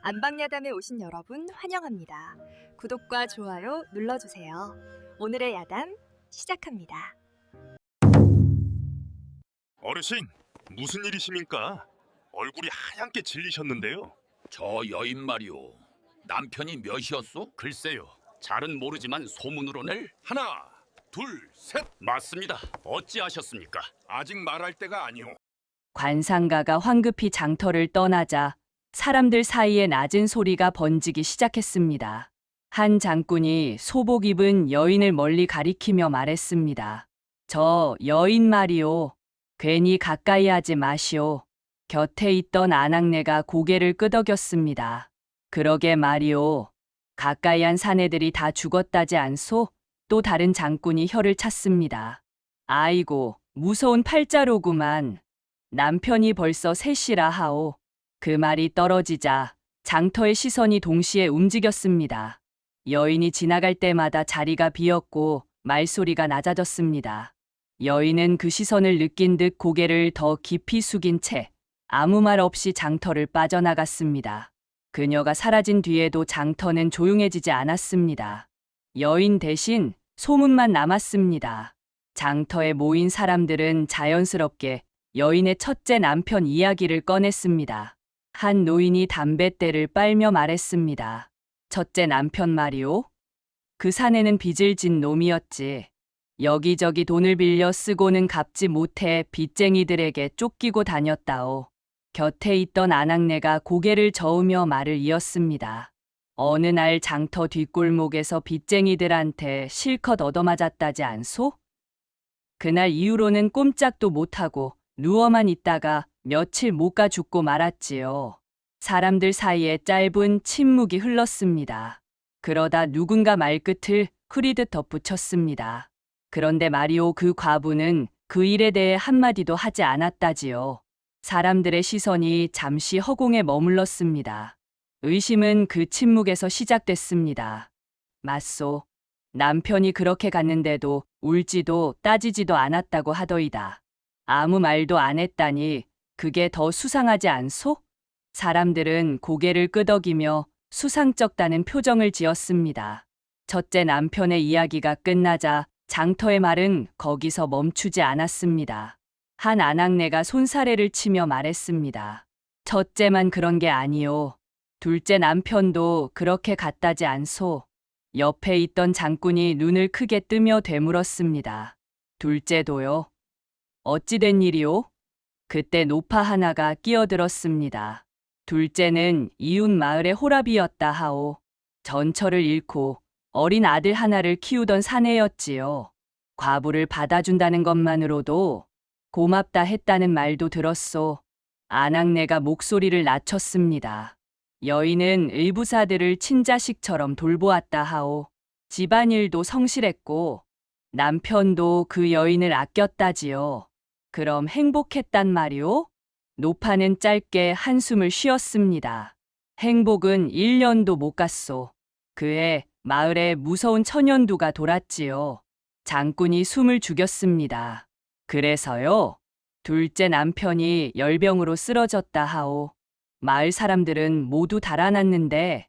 안방야담에 오신 여러분 환영합니다. 구독과 좋아요 눌러주세요. 오늘의 야담 시작합니다. 어르신, 무슨 일이십니까? 얼굴이 하얗게 질리셨는데요. 저 여인 말이오. 남편이 몇이었소? 글쎄요. 잘은 모르지만 소문으로는 하나, 둘, 셋. 맞습니다. 어찌하셨습니까? 아직 말할 때가 아니오. 관상가가 황급히 장터를 떠나자 사람들 사이에 낮은 소리가 번지기 시작했습니다. 한 장군이 소복 입은 여인을 멀리 가리키며 말했습니다. 저 여인 말이오. 괜히 가까이 하지 마시오. 곁에 있던 아낙네가 고개를 끄덕였습니다. 그러게 말이오. 가까이 한 사내들이 다 죽었다지 않소? 또 다른 장군이 혀를 찼습니다. 아이고, 무서운 팔자로구만. 남편이 벌써 셋이라 하오. 그 말이 떨어지자 장터의 시선이 동시에 움직였습니다. 여인이 지나갈 때마다 자리가 비었고 말소리가 낮아졌습니다. 여인은 그 시선을 느낀 듯 고개를 더 깊이 숙인 채 아무 말 없이 장터를 빠져나갔습니다. 그녀가 사라진 뒤에도 장터는 조용해지지 않았습니다. 여인 대신 소문만 남았습니다. 장터에 모인 사람들은 자연스럽게 여인의 첫째 남편 이야기를 꺼냈습니다. 한 노인이 담뱃대를 빨며 말했습니다. 첫째 남편 말이오. 그 사내는 빚을 진 놈이었지. 여기저기 돈을 빌려 쓰고는 갚지 못해 빚쟁이들에게 쫓기고 다녔다오. 곁에 있던 아낙네가 고개를 저으며 말을 이었습니다. 어느 날 장터 뒷골목에서 빚쟁이들한테 실컷 얻어맞았다지 않소? 그날 이후로는 꼼짝도 못하고 누워만 있다가 며칠 못 가 죽고 말았지요. 사람들 사이에 짧은 침묵이 흘렀습니다. 그러다 누군가 말끝을 흐리듯 덧붙였습니다. 그런데 마리오 그 과부는 그 일에 대해 한마디도 하지 않았다지요. 사람들의 시선이 잠시 허공에 머물렀습니다. 의심은 그 침묵에서 시작됐습니다. 맞소. 남편이 그렇게 갔는데도 울지도 따지지도 않았다고 하더이다. 아무 말도 안 했다니 그게 더 수상하지 않소? 사람들은 고개를 끄덕이며 수상쩍다는 표정을 지었습니다. 첫째 남편의 이야기가 끝나자 장터의 말은 거기서 멈추지 않았습니다. 한 아낙네가 손사래를 치며 말했습니다. 첫째만 그런 게 아니오. 둘째 남편도 그렇게 갔다지 않소. 옆에 있던 장군이 눈을 크게 뜨며 되물었습니다. 둘째도요? 어찌 된 일이오? 그때 노파 하나가 끼어들었습니다. 둘째는 이웃 마을의 호랍이었다 하오. 전처를 잃고 어린 아들 하나를 키우던 사내였지요. 과부를 받아준다는 것만으로도 고맙다 했다는 말도 들었소. 아낙네가 목소리를 낮췄습니다. 여인은 의부사들을 친자식처럼 돌보았다 하오. 집안일도 성실했고 남편도 그 여인을 아꼈다지요. 그럼 행복했단 말이오? 노파는 짧게 한숨을 쉬었습니다. 행복은 1년도 못 갔소. 그해 마을에 무서운 천연두가 돌았지요. 장군이 숨을 죽였습니다. 그래서요. 둘째 남편이 열병으로 쓰러졌다 하오. 마을 사람들은 모두 달아났는데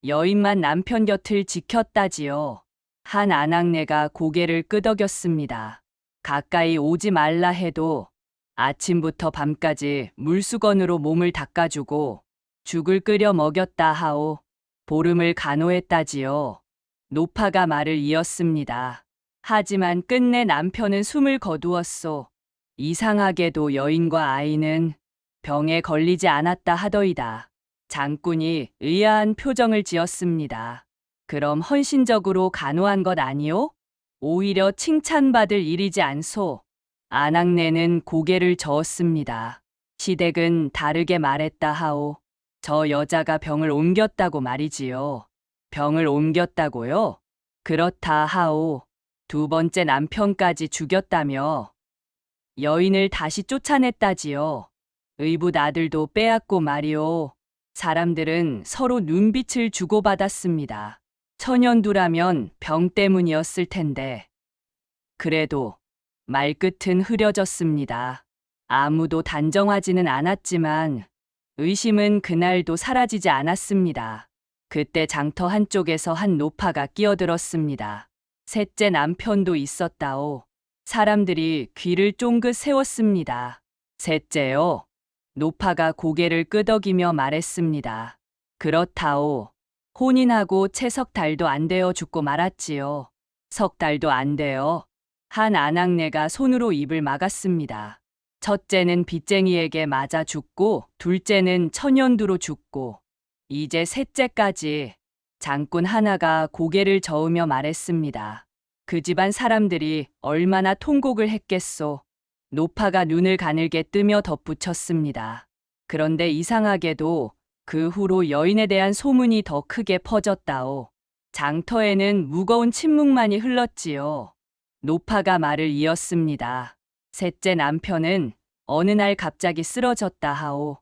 여인만 남편 곁을 지켰다지요. 한 아낙네가 고개를 끄덕였습니다. 가까이 오지 말라 해도 아침부터 밤까지 물수건으로 몸을 닦아주고 죽을 끓여 먹였다 하오. 보름을 간호했다지요. 노파가 말을 이었습니다. 하지만 끝내 남편은 숨을 거두었소. 이상하게도 여인과 아이는 병에 걸리지 않았다 하더이다. 장군이 의아한 표정을 지었습니다. 그럼 헌신적으로 간호한 것 아니오? 오히려 칭찬받을 일이지 않소. 아낙네는 고개를 저었습니다. 시댁은 다르게 말했다 하오. 저 여자가 병을 옮겼다고 말이지요. 병을 옮겼다고요? 그렇다 하오. 두 번째 남편까지 죽였다며. 여인을 다시 쫓아냈다지요. 의붓 아들도 빼앗고 말이오. 사람들은 서로 눈빛을 주고받았습니다. 천연두라면 병 때문이었을 텐데. 그래도 말끝은 흐려졌습니다. 아무도 단정하지는 않았지만 의심은 그날도 사라지지 않았습니다. 그때 장터 한쪽에서 한 노파가 끼어들었습니다. 셋째 남편도 있었다오. 사람들이 귀를 쫑긋 세웠습니다. 셋째요. 노파가 고개를 끄덕이며 말했습니다. 그렇다오. 혼인하고 채 석 달도 안 되어 죽고 말았지요. 석 달도 안 되어. 한 아낙네가 손으로 입을 막았습니다. 첫째는 빚쟁이에게 맞아 죽고 둘째는 천연두로 죽고 이제 셋째까지. 장군 하나가 고개를 저으며 말했습니다. 그 집안 사람들이 얼마나 통곡을 했겠소. 노파가 눈을 가늘게 뜨며 덧붙였습니다. 그런데 이상하게도 그 후로 여인에 대한 소문이 더 크게 퍼졌다오. 장터에는 무거운 침묵만이 흘렀지요. 노파가 말을 이었습니다. 셋째 남편은 어느 날 갑자기 쓰러졌다 하오.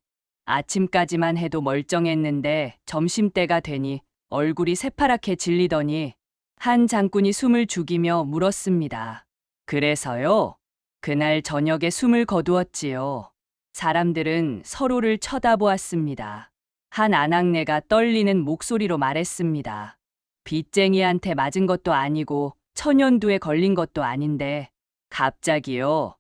아침까지만 해도 멀쩡했는데 점심때가 되니 얼굴이 새파랗게 질리더니 한 장군이 숨을 죽이며 물었습니다. 그래서요? 그날 저녁에 숨을 거두었지요. 사람들은 서로를 쳐다보았습니다. 한 아낙네가 떨리는 목소리로 말했습니다. 빚쟁이한테 맞은 것도 아니고 천연두에 걸린 것도 아닌데 갑자기요.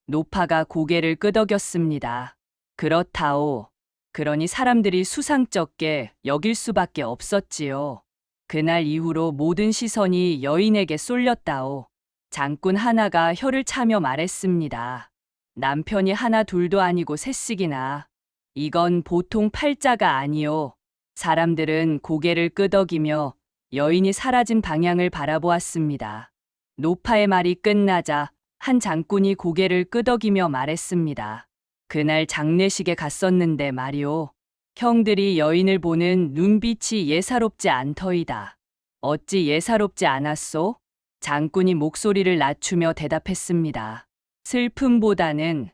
노파가 고개를 끄덕였습니다. 그렇다오. 그러니 사람들이 수상쩍게 여길 수밖에 없었지요. 그날 이후로 모든 시선이 여인에게 쏠렸다오. 장군 하나가 혀를 차며 말했습니다. 남편이 하나 둘도 아니고 셋씩이나. 이건 보통 팔자가 아니오. 사람들은 고개를 끄덕이며 여인이 사라진 방향을 바라보았습니다. 노파의 말이 끝나자 한 장군이 고개를 끄덕이며 말했습니다. 그날 장례식에 갔었는데 말이오. 형들이 여인을 보는 눈빛이 예사롭지 않더이다. 어찌 예사롭지 않았소? 장군이 목소리를 낮추며 대답했습니다. 슬픔보다는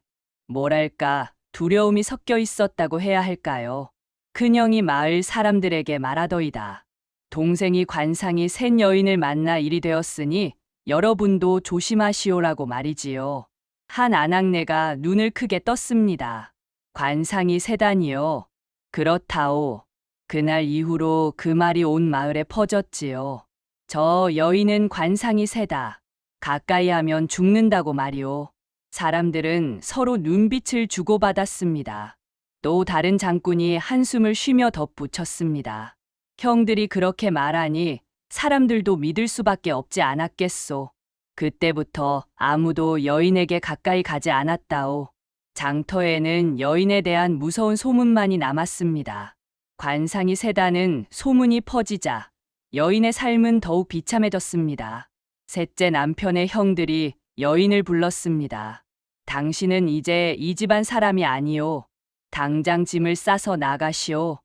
뭐랄까 두려움이 섞여 있었다고 해야 할까요? 큰형이 마을 사람들에게 말하더이다. 동생이 관상이 셋 여인을 만나 일이 되었으니 여러분도 조심하시오라고 말이지요. 한 아낙네가 눈을 크게 떴습니다. 관상이 세다니요. 그렇다오. 그날 이후로 그 말이 온 마을에 퍼졌지요. 저 여인은 관상이 세다. 가까이 하면 죽는다고 말이오. 사람들은 서로 눈빛을 주고받았습니다. 또 다른 장군이 한숨을 쉬며 덧붙였습니다. 형들이 그렇게 말하니 사람들도 믿을 수밖에 없지 않았겠소. 그때부터 아무도 여인에게 가까이 가지 않았다오. 장터에는 여인에 대한 무서운 소문만이 남았습니다. 관상이 세다는 소문이 퍼지자 여인의 삶은 더욱 비참해졌습니다. 셋째 남편의 형들이 여인을 불렀습니다. 당신은 이제 이 집안 사람이 아니오. 당장 짐을 싸서 나가시오.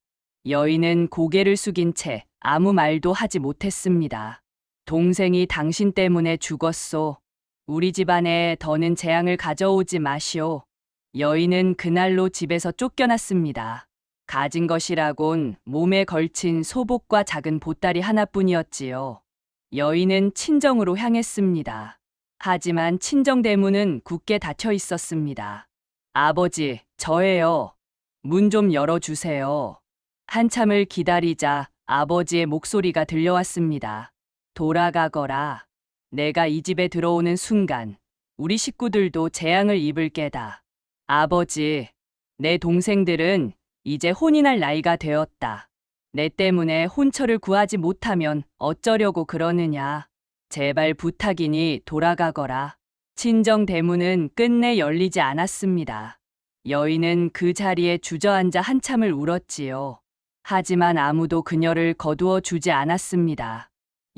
여인은 고개를 숙인 채 아무 말도 하지 못했습니다. 동생이 당신 때문에 죽었소. 우리 집안에 더는 재앙을 가져오지 마시오. 여인은 그날로 집에서 쫓겨났습니다. 가진 것이라곤 몸에 걸친 소복과 작은 보따리 하나뿐이었지요. 여인은 친정으로 향했습니다. 하지만 친정 대문은 굳게 닫혀 있었습니다. 아버지, 저예요. 문 좀 열어주세요. 한참을 기다리자 아버지의 목소리가 들려왔습니다. 돌아가거라. 내가 이 집에 들어오는 순간 우리 식구들도 재앙을 입을 게다. 아버지, 내 동생들은 이제 혼인할 나이가 되었다. 내 때문에 혼처를 구하지 못하면 어쩌려고 그러느냐. 제발 부탁이니 돌아가거라. 친정 대문은 끝내 열리지 않았습니다. 여인은 그 자리에 주저앉아 한참을 울었지요. 하지만 아무도 그녀를 거두어 주지 않았습니다.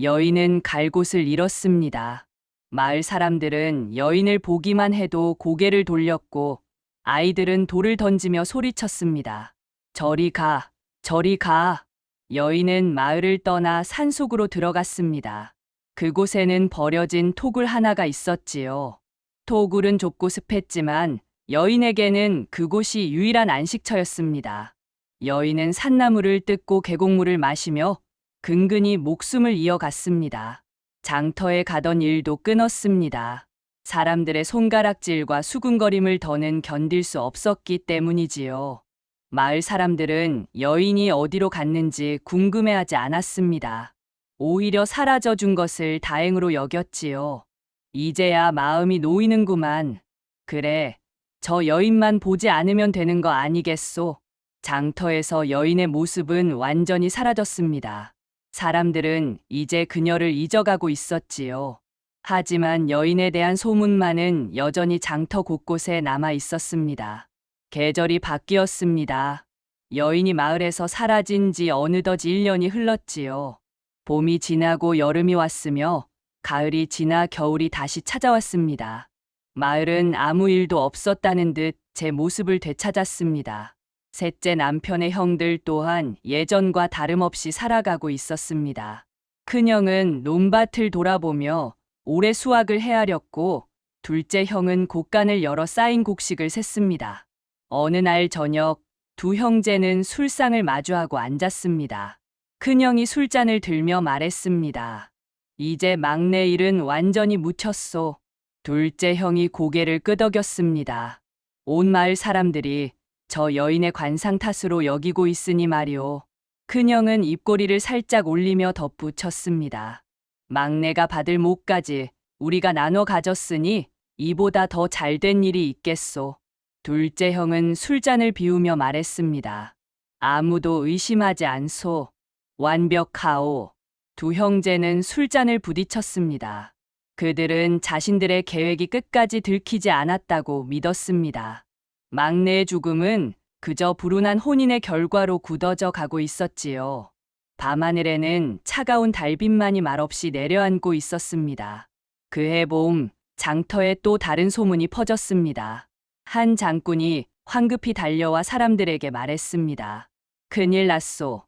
여인은 갈 곳을 잃었습니다. 마을 사람들은 여인을 보기만 해도 고개를 돌렸고 아이들은 돌을 던지며 소리쳤습니다. 저리 가, 저리 가. 여인은 마을을 떠나 산속으로 들어갔습니다. 그곳에는 버려진 토굴 하나가 있었지요. 토굴은 좁고 습했지만 여인에게는 그곳이 유일한 안식처였습니다. 여인은 산나물을 뜯고 계곡물을 마시며 근근히 목숨을 이어갔습니다. 장터에 가던 일도 끊었습니다. 사람들의 손가락질과 수군거림을 더는 견딜 수 없었기 때문이지요. 마을 사람들은 여인이 어디로 갔는지 궁금해하지 않았습니다. 오히려 사라져 준 것을 다행으로 여겼지요. 이제야 마음이 놓이는구만. 그래, 저 여인만 보지 않으면 되는 거 아니겠소? 장터에서 여인의 모습은 완전히 사라졌습니다. 사람들은 이제 그녀를 잊어가고 있었지요. 하지만 여인에 대한 소문만은 여전히 장터 곳곳에 남아 있었습니다. 계절이 바뀌었습니다. 여인이 마을에서 사라진 지 어느덧 1년이 흘렀지요. 봄이 지나고 여름이 왔으며 가을이 지나 겨울이 다시 찾아왔습니다. 마을은 아무 일도 없었다는 듯 제 모습을 되찾았습니다. 셋째 남편의 형들 또한 예전과 다름없이 살아가고 있었습니다. 큰형은 논밭을 돌아보며 올해 수확을 헤아렸고, 둘째 형은 곡간을 열어 쌓인 곡식을 셌습니다. 어느 날 저녁, 두 형제는 술상을 마주하고 앉았습니다. 큰형이 술잔을 들며 말했습니다. 이제 막내 일은 완전히 묻혔소. 둘째 형이 고개를 끄덕였습니다. 온 마을 사람들이 저 여인의 관상 탓으로 여기고 있으니 말이오. 큰형은 입꼬리를 살짝 올리며 덧붙였습니다. 막내가 받을 몫까지 우리가 나눠 가졌으니 이보다 더 잘된 일이 있겠소. 둘째 형은 술잔을 비우며 말했습니다. 아무도 의심하지 않소. 완벽하오. 두 형제는 술잔을 부딪혔습니다. 그들은 자신들의 계획이 끝까지 들키지 않았다고 믿었습니다. 막내의 죽음은 그저 불운한 혼인의 결과로 굳어져 가고 있었지요. 밤하늘에는 차가운 달빛만이 말없이 내려앉고 있었습니다. 그해 봄, 장터에 또 다른 소문이 퍼졌습니다. 한 장군이 황급히 달려와 사람들에게 말했습니다. 큰일 났소.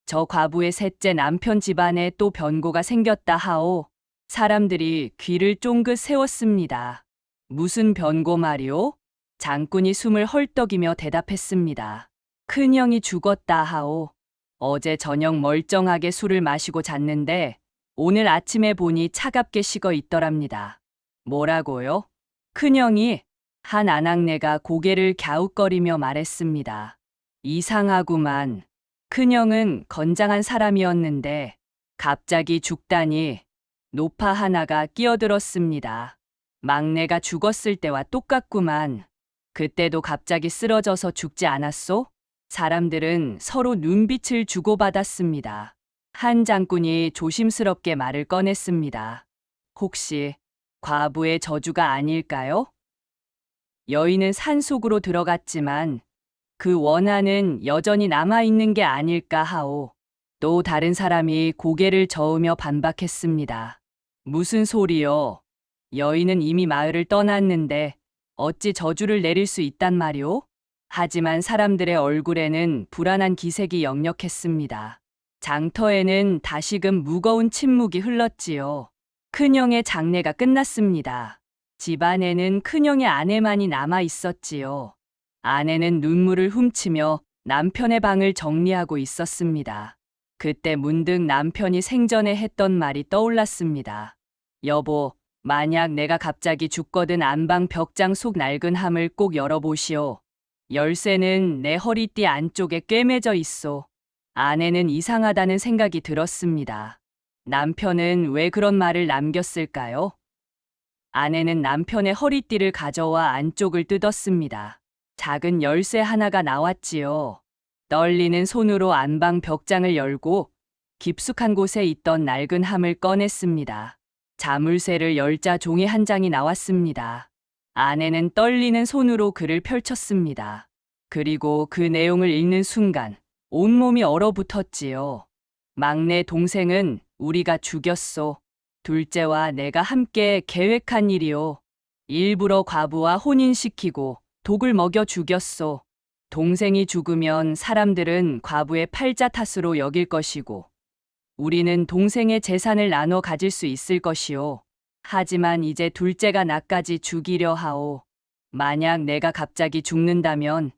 저 과부의 셋째 남편 집안에 또 변고가 생겼다 하오. 사람들이 귀를 쫑긋 세웠습니다. 무슨 변고 말이오? 장군이 숨을 헐떡이며 대답했습니다. 큰형이 죽었다 하오. 어제 저녁 멀쩡하게 술을 마시고 잤는데 오늘 아침에 보니 차갑게 식어 있더랍니다. 뭐라고요? 큰형이? 한 아낙네가 고개를 갸웃거리며 말했습니다. 이상하구만. 큰형은 건장한 사람이었는데 갑자기 죽다니. 노파 하나가 끼어들었습니다. 막내가 죽었을 때와 똑같구만. 그때도 갑자기 쓰러져서 죽지 않았소? 사람들은 서로 눈빛을 주고받았습니다. 한 장군이 조심스럽게 말을 꺼냈습니다. 혹시 과부의 저주가 아닐까요? 여인은 산속으로 들어갔지만 그 원한은 여전히 남아있는 게 아닐까 하오. 또 다른 사람이 고개를 저으며 반박했습니다. 무슨 소리요? 여인은 이미 마을을 떠났는데 어찌 저주를 내릴 수 있단 말이오? 하지만 사람들의 얼굴에는 불안한 기색이 역력했습니다. 장터에는 다시금 무거운 침묵이 흘렀지요. 큰형의 장례가 끝났습니다. 집안에는 큰형의 아내만이 남아 있었지요. 아내는 눈물을 훔치며 남편의 방을 정리하고 있었습니다. 그때 문득 남편이 생전에 했던 말이 떠올랐습니다. 여보, 만약 내가 갑자기 죽거든 안방 벽장 속 낡은 함을 꼭 열어보시오. 열쇠는 내 허리띠 안쪽에 꿰매져 있소. 아내는 이상하다는 생각이 들었습니다. 남편은 왜 그런 말을 남겼을까요? 아내는 남편의 허리띠를 가져와 안쪽을 뜯었습니다. 작은 열쇠 하나가 나왔지요. 떨리는 손으로 안방 벽장을 열고 깊숙한 곳에 있던 낡은 함을 꺼냈습니다. 자물쇠를 열자 종이 한 장이 나왔습니다. 아내는 떨리는 손으로 글을 펼쳤습니다. 그리고 그 내용을 읽는 순간 온몸이 얼어붙었지요. 막내 동생은 우리가 죽였소. 둘째와 내가 함께 계획한 일이오. 일부러 과부와 혼인시키고 독을 먹여 죽였소. 동생이 죽으면 사람들은 과부의 팔자 탓으로 여길 것이고 우리는 동생의 재산을 나눠 가질 수 있을 것이오. 하지만 이제 둘째가 나까지 죽이려 하오. 만약 내가 갑자기 죽는다면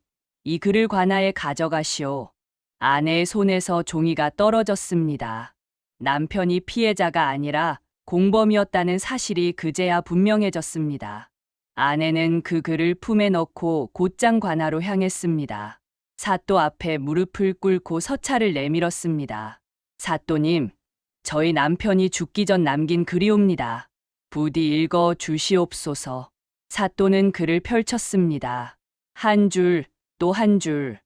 이 글을 관아에 가져가시오. 아내의 손에서 종이가 떨어졌습니다. 남편이 피해자가 아니라 공범이었다는 사실이 그제야 분명해졌습니다. 아내는 그 글을 품에 넣고 곧장 관아로 향했습니다. 사또 앞에 무릎을 꿇고 서찰을 내밀었습니다. 사또님, 저희 남편이 죽기 전 남긴 글이옵니다. 부디 읽어 주시옵소서. 사또는 글을 펼쳤습니다. 한 줄, 또 한 줄.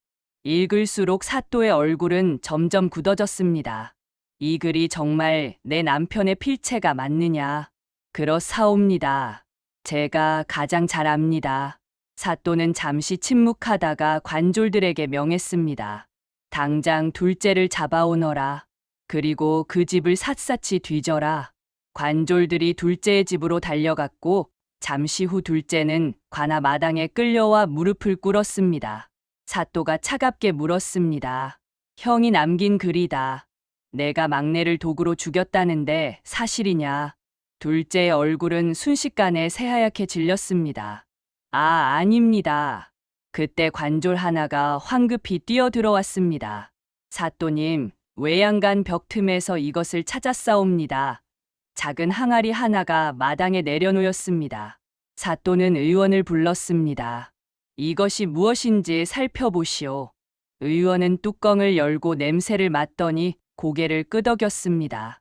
읽을수록 사또의 얼굴은 점점 굳어졌습니다. 이 글이 정말 내 남편의 필체가 맞느냐? 그렇사옵니다. 제가 가장 잘 압니다. 사또는 잠시 침묵하다가 관졸들에게 명했습니다. 당장 둘째를 잡아오너라. 그리고 그 집을 샅샅이 뒤져라. 관졸들이 둘째의 집으로 달려갔고 잠시 후 둘째는 관아 마당에 끌려와 무릎을 꿇었습니다. 사또가 차갑게 물었습니다. 형이 남긴 글이다. 내가 막내를 도구로 죽였다는데 사실이냐? 둘째의 얼굴은 순식간에 새하얗게 질렸습니다. 아, 아닙니다. 그때 관졸 하나가 황급히 뛰어들어왔습니다. 사또님, 외양간 벽 틈에서 이것을 찾았사옵니다. 작은 항아리 하나가 마당에 내려놓였습니다. 사또는 의원을 불렀습니다. 이것이 무엇인지 살펴보시오. 의원은 뚜껑을 열고 냄새를 맡더니 고개를 끄덕였습니다.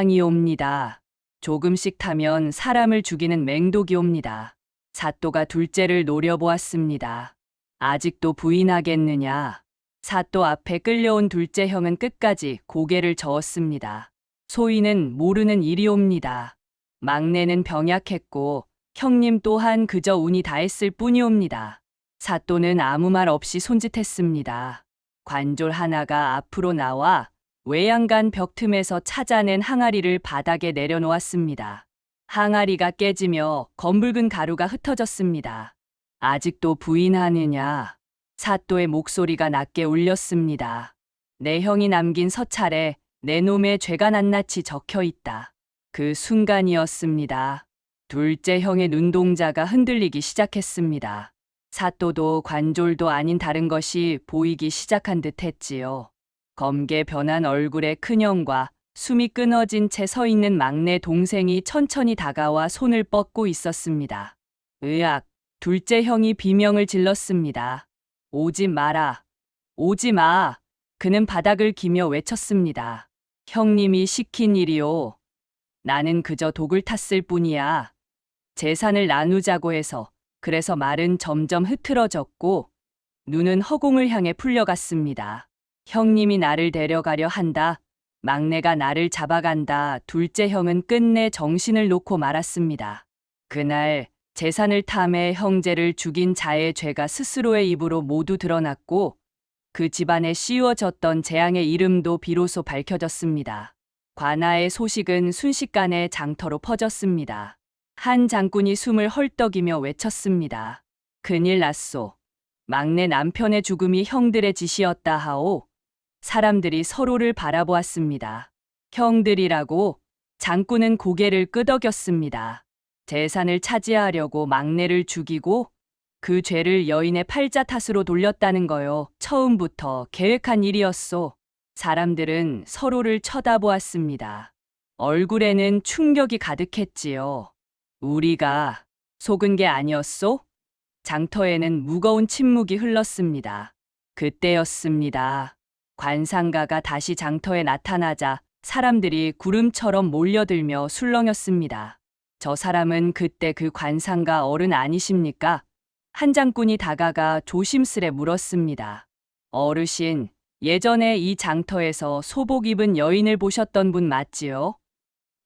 비상이옵니다. 조금씩 타면 사람을 죽이는 맹독이옵니다. 사또가 둘째를 노려보았습니다. 아직도 부인하겠느냐? 사또 앞에 끌려온 둘째 형은 끝까지 고개를 저었습니다. 소인은 모르는 일이옵니다. 막내는 병약했고 형님 또한 그저 운이 다했을 뿐이옵니다. 사또는 아무 말 없이 손짓했습니다. 관졸 하나가 앞으로 나와 외양간 벽 틈에서 찾아낸 항아리를 바닥에 내려놓았습니다. 항아리가 깨지며 검붉은 가루가 흩어졌습니다. 아직도 부인하느냐? 사또의 목소리가 낮게 울렸습니다. 내 형이 남긴 서찰에 내 놈의 죄가 낱낱이 적혀 있다. 그 순간이었습니다. 둘째 형의 눈동자가 흔들리기 시작했습니다. 사또도 관졸도 아닌 다른 것이 보이기 시작한 듯 했지요. 검게 변한 얼굴의 큰형과 숨이 끊어진 채 서 있는 막내 동생이 천천히 다가와 손을 뻗고 있었습니다. 으악, 둘째 형이 비명을 질렀습니다. 오지 마라. 오지 마. 그는 바닥을 기며 외쳤습니다. 형님이 시킨 일이오. 나는 그저 독을 탔을 뿐이야. 재산을 나누자고 해서 그래서 말은 점점 흐트러졌고 눈은 허공을 향해 풀려갔습니다. 형님이 나를 데려가려 한다. 막내가 나를 잡아간다. 둘째 형은 끝내 정신을 놓고 말았습니다. 그날 재산을 탐해 형제를 죽인 자의 죄가 스스로의 입으로 모두 드러났고 그 집안에 씌워졌던 재앙의 이름도 비로소 밝혀졌습니다. 관아의 소식은 순식간에 장터로 퍼졌습니다. 한 장군이 숨을 헐떡이며 외쳤습니다. 큰일 났소. 막내 남편의 죽음이 형들의 짓이었다 하오. 사람들이 서로를 바라보았습니다. 형들이라고? 장군은 고개를 끄덕였습니다. 재산을 차지하려고 막내를 죽이고 그 죄를 여인의 팔자 탓으로 돌렸다는 거요. 처음부터 계획한 일이었소. 사람들은 서로를 쳐다보았습니다. 얼굴에는 충격이 가득했지요. 우리가 속은 게 아니었소? 장터에는 무거운 침묵이 흘렀습니다. 그때였습니다. 관상가가 다시 장터에 나타나자 사람들이 구름처럼 몰려들며 술렁였습니다. 저 사람은 그때 그 관상가 어른 아니십니까? 한 장군이 다가가 조심스레 물었습니다. 어르신, 예전에 이 장터에서 소복 입은 여인을 보셨던 분 맞지요?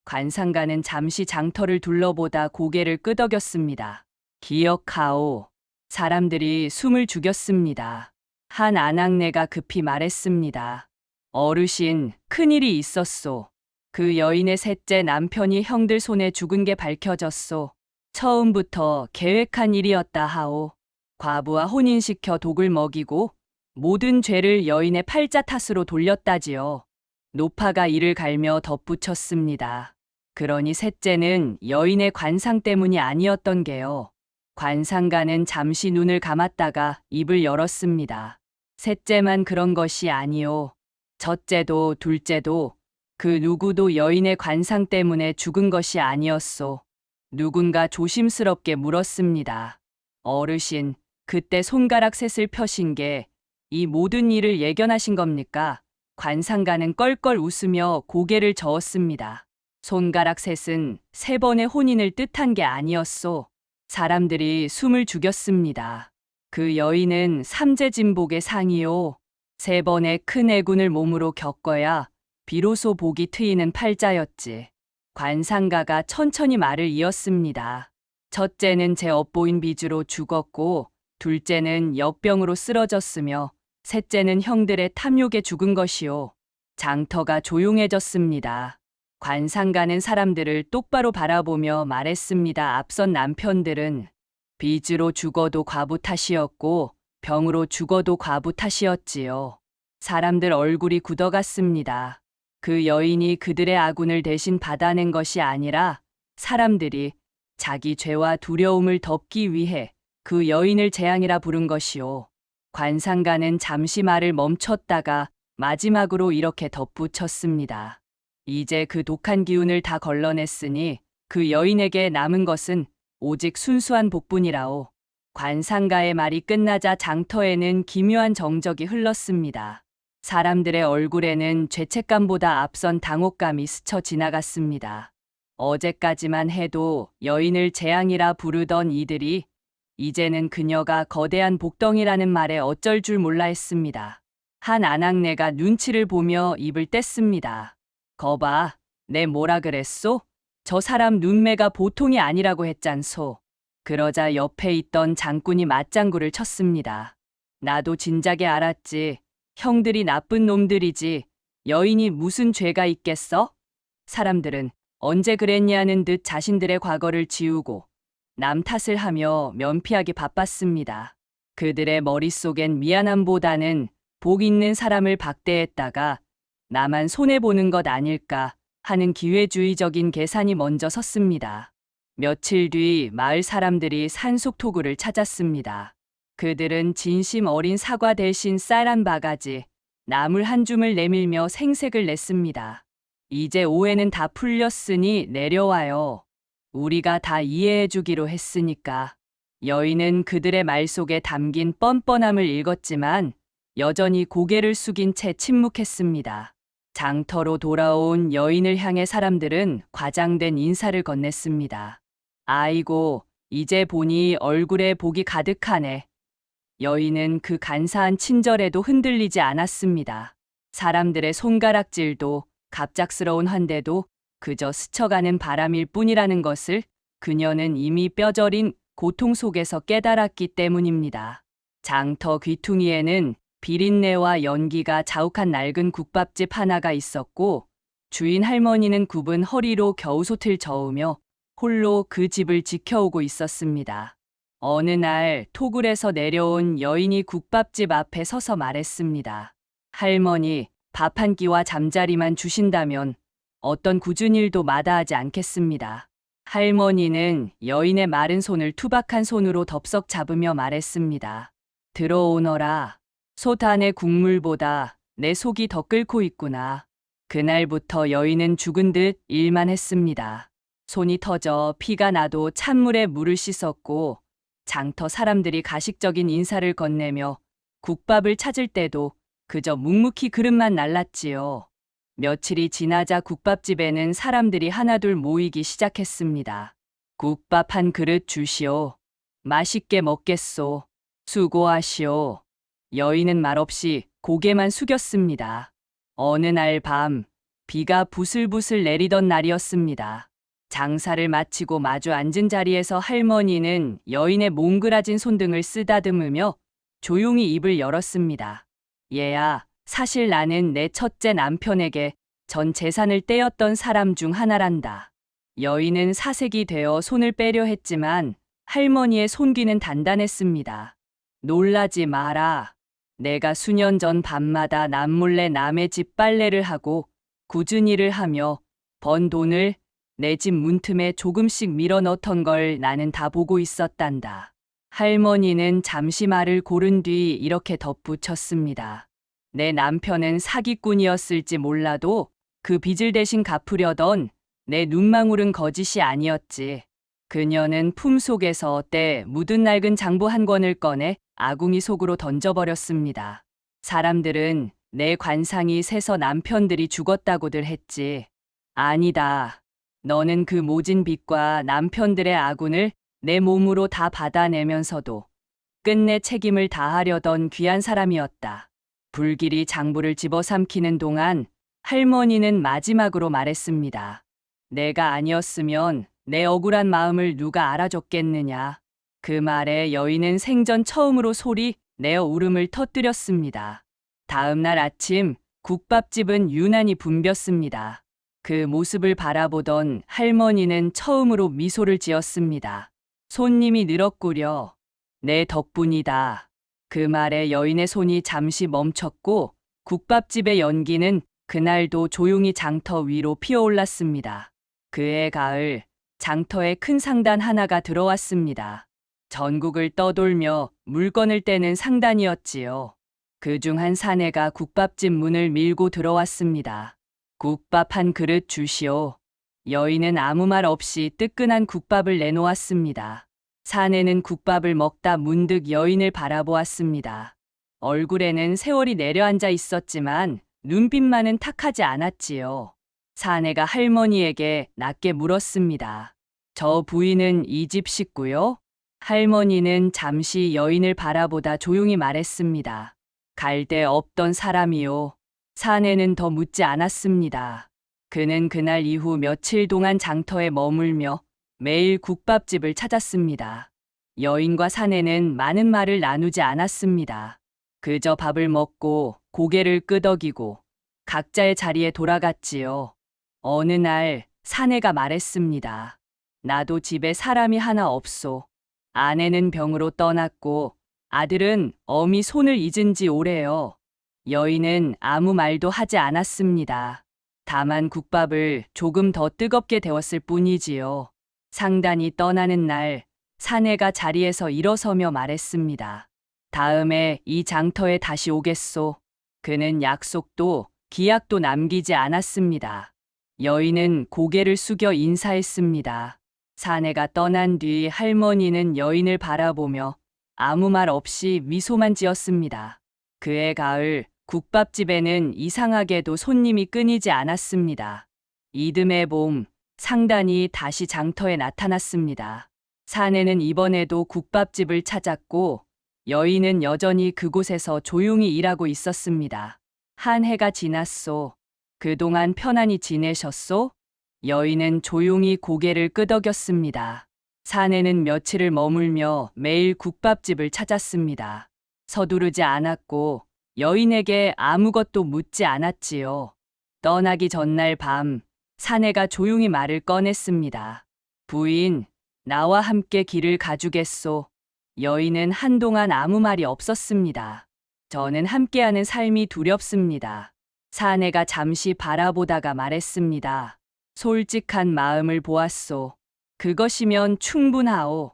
관상가는 잠시 장터를 둘러보다 고개를 끄덕였습니다. 기억하오. 사람들이 숨을 죽였습니다. 한 아낙네가 급히 말했습니다. 어르신, 큰일이 있었소. 그 여인의 셋째 남편이 형들 손에 죽은 게 밝혀졌소. 처음부터 계획한 일이었다 하오. 과부와 혼인시켜 독을 먹이고 모든 죄를 여인의 팔자 탓으로 돌렸다지요. 노파가 이를 갈며 덧붙였습니다. 그러니 셋째는 여인의 관상 때문이 아니었던 게요. 관상가는 잠시 눈을 감았다가 입을 열었습니다. 셋째만 그런 것이 아니오. 첫째도 둘째도 그 누구도 여인의 관상 때문에 죽은 것이 아니었소. 누군가 조심스럽게 물었습니다. 어르신, 그때 손가락 셋을 펴신 게 이 모든 일을 예견하신 겁니까? 관상가는 껄껄 웃으며 고개를 저었습니다. 손가락 셋은 3번의 혼인을 뜻한 게 아니었소. 사람들이 숨을 죽였습니다. 그 여인은 삼재진복의 상이요. 3번의 큰 애군을 몸으로 겪어야 비로소 복이 트이는 팔자였지. 관상가가 천천히 말을 이었습니다. 첫째는 제 업보인 비주로 죽었고, 둘째는 역병으로 쓰러졌으며, 셋째는 형들의 탐욕에 죽은 것이요. 장터가 조용해졌습니다. 관상가는 사람들을 똑바로 바라보며 말했습니다. 앞선 남편들은 빚으로 죽어도 과부 탓이었고 병으로 죽어도 과부 탓이었지요. 사람들 얼굴이 굳어갔습니다. 그 여인이 그들의 아군을 대신 받아낸 것이 아니라 사람들이 자기 죄와 두려움을 덮기 위해 그 여인을 재앙이라 부른 것이요. 관상가는 잠시 말을 멈췄다가 마지막으로 이렇게 덧붙였습니다. 이제 그 독한 기운을 다 걸러냈으니 그 여인에게 남은 것은 오직 순수한 복뿐이라오. 관상가의 말이 끝나자 장터에는 기묘한 정적이 흘렀습니다. 사람들의 얼굴에는 죄책감보다 앞선 당혹감이 스쳐 지나갔습니다. 어제까지만 해도 여인을 재앙이라 부르던 이들이 이제는 그녀가 거대한 복덩이라는 말에 어쩔 줄 몰라 했습니다. 한 아낙네가 눈치를 보며 입을 뗐습니다. 거봐, 내 뭐라 그랬소? 저 사람 눈매가 보통이 아니라고 했잖소. 그러자 옆에 있던 장군이 맞장구를 쳤습니다. 나도 진작에 알았지. 형들이 나쁜 놈들이지. 여인이 무슨 죄가 있겠어? 사람들은 언제 그랬냐는 듯 자신들의 과거를 지우고 남 탓을 하며 면피하기 바빴습니다. 그들의 머릿속엔 미안함보다는 복 있는 사람을 박대했다가 나만 손해보는 것 아닐까 하는 기회주의적인 계산이 먼저 섰습니다. 며칠 뒤 마을 사람들이 산속토구를 찾았습니다. 그들은 진심 어린 사과 대신 쌀 한 바가지, 나물 한 줌을 내밀며 생색을 냈습니다. 이제 오해는 다 풀렸으니 내려와요. 우리가 다 이해해 주기로 했으니까. 여인은 그들의 말 속에 담긴 뻔뻔함을 읽었지만 여전히 고개를 숙인 채 침묵했습니다. 장터로 돌아온 여인을 향해 사람들은 과장된 인사를 건넸습니다. 아이고, 이제 보니 얼굴에 복이 가득하네. 여인은 그 간사한 친절에도 흔들리지 않았습니다. 사람들의 손가락질도 갑작스러운 환대도 그저 스쳐가는 바람일 뿐이라는 것을 그녀는 이미 뼈저린 고통 속에서 깨달았기 때문입니다. 장터 귀퉁이에는 비린내와 연기가 자욱한 낡은 국밥집 하나가 있었고 주인 할머니는 굽은 허리로 겨우솥을 저으며 홀로 그 집을 지켜오고 있었습니다. 어느 날 토굴에서 내려온 여인이 국밥집 앞에 서서 말했습니다. 할머니, 밥 한 끼와 잠자리만 주신다면 어떤 굳은 일도 마다하지 않겠습니다. 할머니는 여인의 마른 손을 투박한 손으로 덥석 잡으며 말했습니다. 들어오너라. 솥 안의 국물보다 내 속이 더 끓고 있구나. 그날부터 여인은 죽은 듯 일만 했습니다. 손이 터져 피가 나도 찬물에 물을 씻었고 장터 사람들이 가식적인 인사를 건네며 국밥을 찾을 때도 그저 묵묵히 그릇만 날랐지요. 며칠이 지나자 국밥집에는 사람들이 하나둘 모이기 시작했습니다. 국밥 한 그릇 주시오. 맛있게 먹겠소. 수고하시오. 여인은 말없이 고개만 숙였습니다. 어느 날 밤, 비가 부슬부슬 내리던 날이었습니다. 장사를 마치고 마주 앉은 자리에서 할머니는 여인의 몽그라진 손등을 쓰다듬으며 조용히 입을 열었습니다. 얘야, 사실 나는 내 첫째 남편에게 전 재산을 떼었던 사람 중 하나란다. 여인은 사색이 되어 손을 빼려 했지만 할머니의 손귀는 단단했습니다. 놀라지 마라. 내가 수년 전 밤마다 남몰래 남의 집 빨래를 하고 굳은 일을 하며 번 돈을 내 집 문틈에 조금씩 밀어 넣던 걸 나는 다 보고 있었단다. 할머니는 잠시 말을 고른 뒤 이렇게 덧붙였습니다. 내 남편은 사기꾼이었을지 몰라도 그 빚을 대신 갚으려던 내 눈망울은 거짓이 아니었지. 그녀는 품속에서 때 묻은 낡은 장부 한 권을 꺼내 아궁이 속으로 던져버렸습니다. 사람들은 내 관상이 새서 남편들이 죽었다고들 했지. 아니다. 너는 그 모진 빚과 남편들의 아군을 내 몸으로 다 받아내면서도 끝내 책임을 다하려던 귀한 사람이었다. 불길이 장부를 집어삼키는 동안 할머니는 마지막으로 말했습니다. 내가 아니었으면 내 억울한 마음을 누가 알아줬겠느냐. 그 말에 여인은 생전 처음으로 소리 내어 울음을 터뜨렸습니다. 다음 날 아침 국밥집은 유난히 붐볐습니다. 그 모습을 바라보던 할머니는 처음으로 미소를 지었습니다. 손님이 늘었구려. 내 덕분이다. 그 말에 여인의 손이 잠시 멈췄고 국밥집의 연기는 그날도 조용히 장터 위로 피어올랐습니다. 그해 가을 장터에 큰 상단 하나가 들어왔습니다. 전국을 떠돌며 물건을 떼는 상단이었지요. 그중 한 사내가 국밥집 문을 밀고 들어왔습니다. 국밥 한 그릇 주시오. 여인은 아무 말 없이 뜨끈한 국밥을 내놓았습니다. 사내는 국밥을 먹다 문득 여인을 바라보았습니다. 얼굴에는 세월이 내려앉아 있었지만 눈빛만은 탁하지 않았지요. 사내가 할머니에게 낮게 물었습니다. 저 부인은 이 집 식구요? 할머니는 잠시 여인을 바라보다 조용히 말했습니다. 갈데 없던 사람이요. 사내는 더 묻지 않았습니다. 그는 그날 이후 며칠 동안 장터에 머물며 매일 국밥집을 찾았습니다. 여인과 사내는 많은 말을 나누지 않았습니다. 그저 밥을 먹고 고개를 끄덕이고 각자의 자리에 돌아갔지요. 어느 날 사내가 말했습니다. 나도 집에 사람이 하나 없소. 아내는 병으로 떠났고 아들은 어미 손을 잊은 지 오래요. 여인은 아무 말도 하지 않았습니다. 다만 국밥을 조금 더 뜨겁게 데웠을 뿐이지요. 상단이 떠나는 날 사내가 자리에서 일어서며 말했습니다. 다음에 이 장터에 다시 오겠소. 그는 약속도 기약도 남기지 않았습니다. 여인은 고개를 숙여 인사했습니다. 사내가 떠난 뒤 할머니는 여인을 바라보며 아무 말 없이 미소만 지었습니다. 그해 가을 국밥집에는 이상하게도 손님이 끊이지 않았습니다. 이듬해 봄 상단이 다시 장터에 나타났습니다. 사내는 이번에도 국밥집을 찾았고 여인은 여전히 그곳에서 조용히 일하고 있었습니다. 한 해가 지났소. 그동안 편안히 지내셨소? 여인은 조용히 고개를 끄덕였습니다. 사내는 며칠을 머물며 매일 국밥집을 찾았습니다. 서두르지 않았고 여인에게 아무것도 묻지 않았지요. 떠나기 전날 밤 사내가 조용히 말을 꺼냈습니다. 부인, 나와 함께 길을 가주겠소. 여인은 한동안 아무 말이 없었습니다. 저는 함께하는 삶이 두렵습니다. 사내가 잠시 바라보다가 말했습니다. 솔직한 마음을 보았소. 그것이면 충분하오.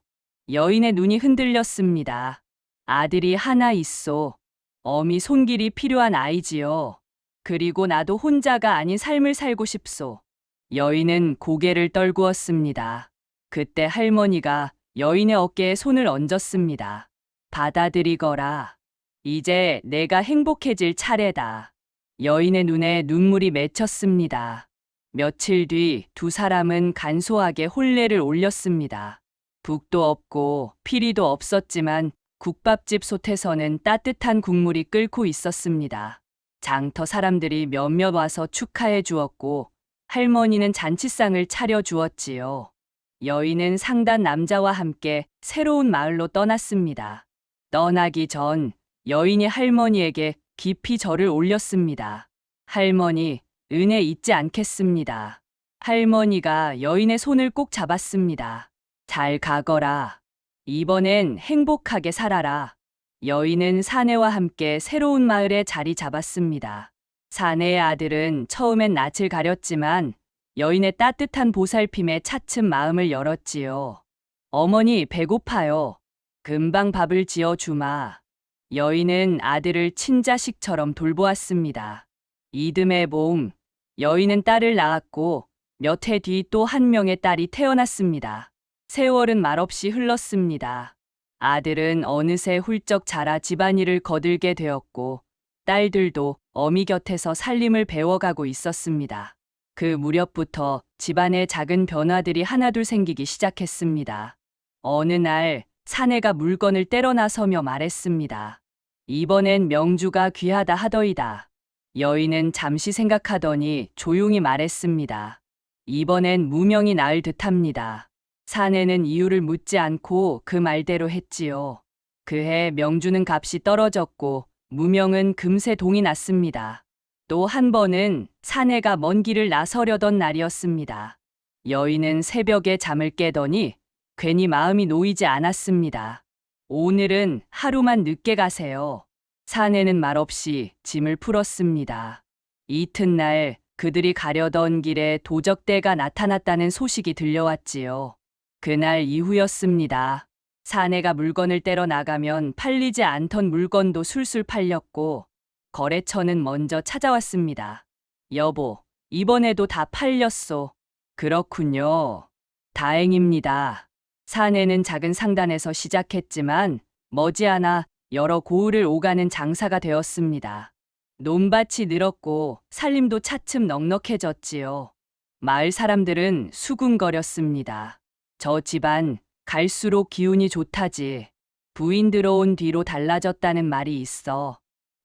여인의 눈이 흔들렸습니다. 아들이 하나 있소. 어미 손길이 필요한 아이지요. 그리고 나도 혼자가 아닌 삶을 살고 싶소. 여인은 고개를 떨구었습니다. 그때 할머니가 여인의 어깨에 손을 얹었습니다. 받아들이거라. 이제 내가 행복해질 차례다. 여인의 눈에 눈물이 맺혔습니다. 며칠 뒤 두 사람은 간소하게 혼례를 올렸습니다. 북도 없고 피리도 없었지만 국밥집 솥에서는 따뜻한 국물이 끓고 있었습니다. 장터 사람들이 몇몇 와서 축하해 주었고 할머니는 잔치상을 차려 주었지요. 여인은 상단 남자와 함께 새로운 마을로 떠났습니다. 떠나기 전 여인이 할머니에게 깊이 절을 올렸습니다. 할머니, 은혜 잊지 않겠습니다. 할머니가 여인의 손을 꼭 잡았습니다. 잘 가거라. 이번엔 행복하게 살아라. 여인은 사내와 함께 새로운 마을에 자리 잡았습니다. 사내의 아들은 처음엔 낯을 가렸지만 여인의 따뜻한 보살핌에 차츰 마음을 열었지요. 어머니 배고파요. 금방 밥을 지어 주마. 여인은 아들을 친자식처럼 돌보았습니다. 이듬해 봄, 여인은 딸을 낳았고 몇 해 뒤 또 한 명의 딸이 태어났습니다. 세월은 말없이 흘렀습니다. 아들은 어느새 훌쩍 자라 집안일을 거들게 되었고 딸들도 어미 곁에서 살림을 배워가고 있었습니다. 그 무렵부터 집안에 작은 변화들이 하나둘 생기기 시작했습니다. 어느 날 사내가 물건을 떼러 나서며 말했습니다. 이번엔 명주가 귀하다 하더이다. 여인은 잠시 생각하더니 조용히 말했습니다. 이번엔 무명이 나을 듯합니다. 사내는 이유를 묻지 않고 그 말대로 했지요. 그해 명주는 값이 떨어졌고 무명은 금세 동이 났습니다. 또 한 번은 사내가 먼 길을 나서려던 날이었습니다. 여인은 새벽에 잠을 깨더니 괜히 마음이 놓이지 않았습니다. 오늘은 하루만 늦게 가세요. 사내는 말없이 짐을 풀었습니다. 이튿날 그들이 가려던 길에 도적대가 나타났다는 소식이 들려왔지요. 그날 이후였습니다. 사내가 물건을 떼러 나가면 팔리지 않던 물건도 술술 팔렸고 거래처는 먼저 찾아왔습니다. 여보, 이번에도 다 팔렸소. 그렇군요. 다행입니다. 사내는 작은 상단에서 시작했지만 머지않아 여러 고을을 오가는 장사가 되었습니다. 논밭이 늘었고 살림도 차츰 넉넉해졌지요. 마을 사람들은 수군거렸습니다. 저 집안 갈수록 기운이 좋다지. 부인 들어온 뒤로 달라졌다는 말이 있어.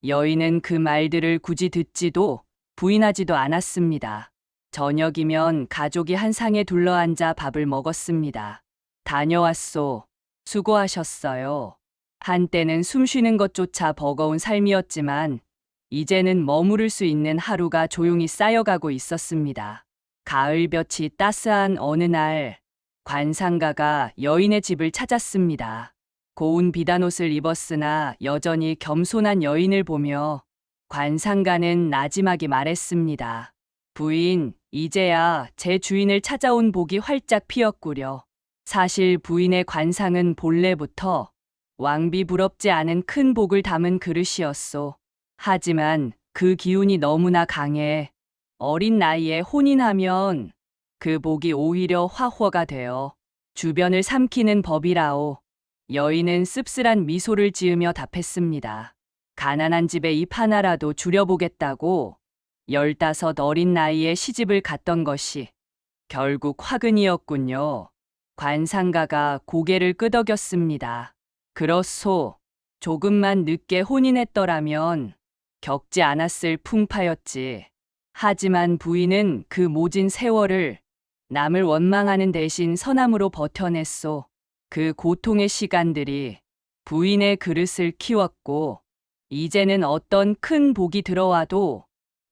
여인은 그 말들을 굳이 듣지도 부인하지도 않았습니다. 저녁이면 가족이 한 상에 둘러앉아 밥을 먹었습니다. 다녀왔소. 수고하셨어요. 한때는 숨쉬는 것조차 버거운 삶이었지만 이제는 머무를 수 있는 하루가 조용히 쌓여가고 있었습니다. 가을볕이 따스한 어느 날 관상가가 여인의 집을 찾았습니다. 고운 비단옷을 입었으나 여전히 겸손한 여인을 보며 관상가는 나지막이 말했습니다. 부인, 이제야 제 주인을 찾아온 복이 활짝 피었구려. 사실 부인의 관상은 본래부터 왕비부럽지 않은 큰 복을 담은 그릇이었소. 하지만 그 기운이 너무나 강해 어린 나이에 혼인하면 그 복이 오히려 화호가 되어 주변을 삼키는 법이라오. 여인은 씁쓸한 미소를 지으며 답했습니다. 가난한 집에 입 하나라도 줄여보겠다고 15 어린 나이에 시집을 갔던 것이 결국 화근이었군요. 관상가가 고개를 끄덕였습니다. 그렇소. 조금만 늦게 혼인했더라면 겪지 않았을 풍파였지. 하지만 부인은 그 모진 세월을 남을 원망하는 대신 선함으로 버텨냈소. 그 고통의 시간들이 부인의 그릇을 키웠고 이제는 어떤 큰 복이 들어와도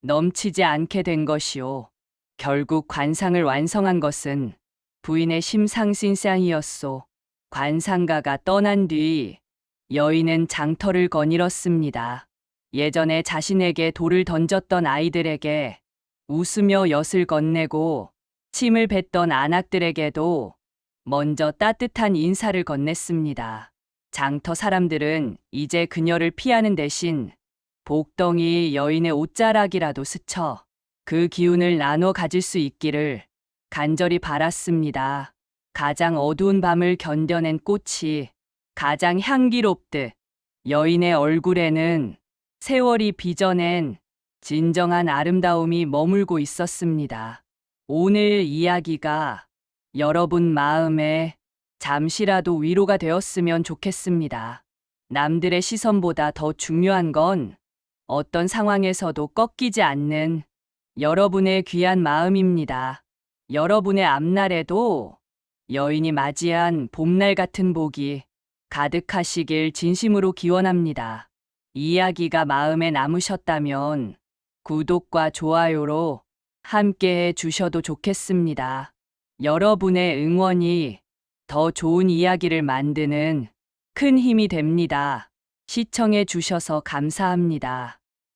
넘치지 않게 된 것이오. 결국 관상을 완성한 것은 부인의 심상신상이었소. 관상가가 떠난 뒤 여인은 장터를 거닐었습니다. 예전에 자신에게 돌을 던졌던 아이들에게 웃으며 엿을 건네고 침을 뱉던 안악들에게도 먼저 따뜻한 인사를 건넸습니다. 장터 사람들은 이제 그녀를 피하는 대신 복덩이 여인의 옷자락이라도 스쳐 그 기운을 나눠 가질 수 있기를 간절히 바랐습니다. 가장 어두운 밤을 견뎌낸 꽃이 가장 향기롭듯 여인의 얼굴에는 세월이 빚어낸 진정한 아름다움이 머물고 있었습니다. 오늘 이야기가 여러분 마음에 잠시라도 위로가 되었으면 좋겠습니다. 남들의 시선보다 더 중요한 건 어떤 상황에서도 꺾이지 않는 여러분의 귀한 마음입니다. 여러분의 앞날에도 여인이 맞이한 봄날 같은 복이 가득하시길 진심으로 기원합니다. 이야기가 마음에 남으셨다면 구독과 좋아요로 함께해 주셔도 좋겠습니다. 여러분의 응원이 더 좋은 이야기를 만드는 큰 힘이 됩니다. 시청해 주셔서 감사합니다.